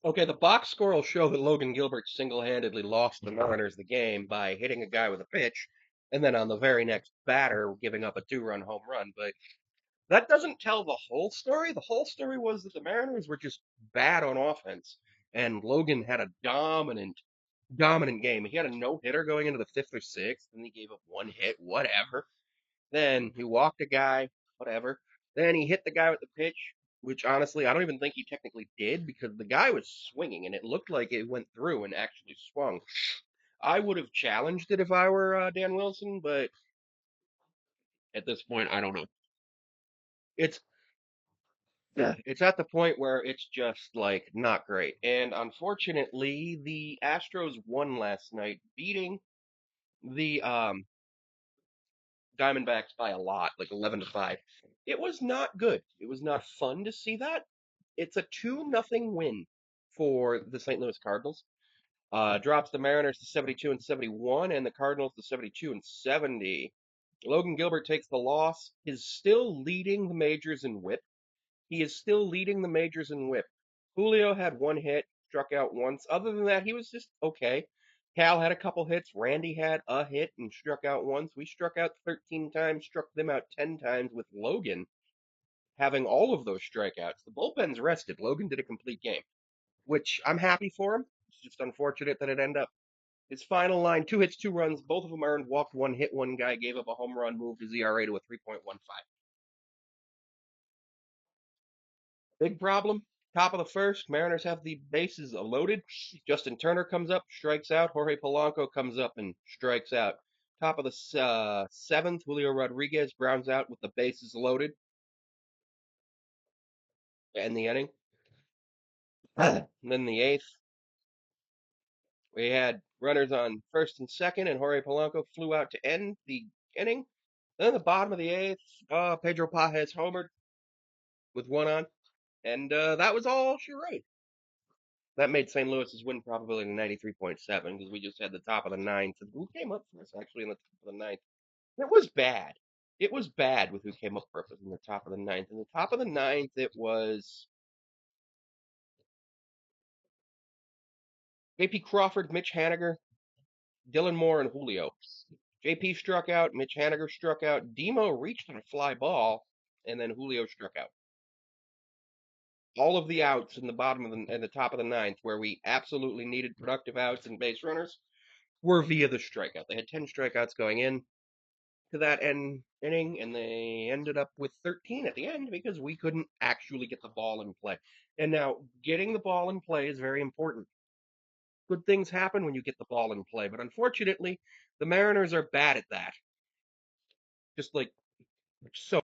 Okay, the box score will show that Logan Gilbert single-handedly lost the Mariners the game by hitting a guy with a pitch, and then on the very next batter giving up a two-run home run. But that doesn't tell the whole story. The whole story was that the Mariners were just bad on offense, and Logan had a dominant game. He had a no-hitter going into the fifth or sixth, and he gave up one hit, whatever. Then he walked a guy, whatever. Then he hit the guy with the pitch, which honestly I don't even think he technically did because the guy was swinging and it looked like it went through and actually swung. I would have challenged it if I were Dan Wilson, but at this point I don't know. It's it's at the point where it's just like not great. And unfortunately, the Astros won last night, beating the Diamondbacks by a lot, like 11-5. It was not good. It was not fun to see that. It's a 2-0 win for the St. Louis Cardinals. Drops the Mariners to 72 and 71, and the Cardinals to 72 and 70. Logan Gilbert takes the loss. Is still leading the majors in WHIP. He is still leading the majors in WHIP. Julio had one hit, struck out once. Other than that, he was just okay. Cal had a couple hits. Randy had a hit and struck out once. We struck out 13 times, struck them out 10 times with Logan having all of those strikeouts. The bullpen's rested. Logan did a complete game, which I'm happy for him. It's just unfortunate that it ended up. His final line, 2 hits, 2 runs, both of them earned, walked one, hit one guy, gave up a home run, moved his ERA to a 3.15. Big problem. Top of the first, Mariners have the bases loaded. Justin Turner comes up, strikes out. Jorge Polanco comes up and strikes out. Top of the seventh, Julio Rodriguez grounds out with the bases loaded. And the inning. And then the eighth, we had runners on first and second, and Jorge Polanco flew out to end the inning. Then at the bottom of the eighth, Pedro Pajes homered with one on, and that was all she wrote. That made St. Louis's win probability 93.7 because we just had the top of the ninth. And who came up for us actually in the top of the ninth? It was bad. It was bad with who came up for us in the top of the ninth. In the top of the ninth, it was J.P. Crawford, Mitch Haniger, Dylan Moore, and Julio. JP struck out, Mitch Haniger struck out, Demo reached on a fly ball, and then Julio struck out. All of the outs in the bottom of the and the top of the ninth, where we absolutely needed productive outs and base runners, were via the strikeout. They had 10 strikeouts going in to that inning, and they ended up with 13 at the end because we couldn't actually get the ball in play. And now, getting the ball in play is very important. Good things happen when you get the ball in play, but unfortunately, the Mariners are bad at that. Just like so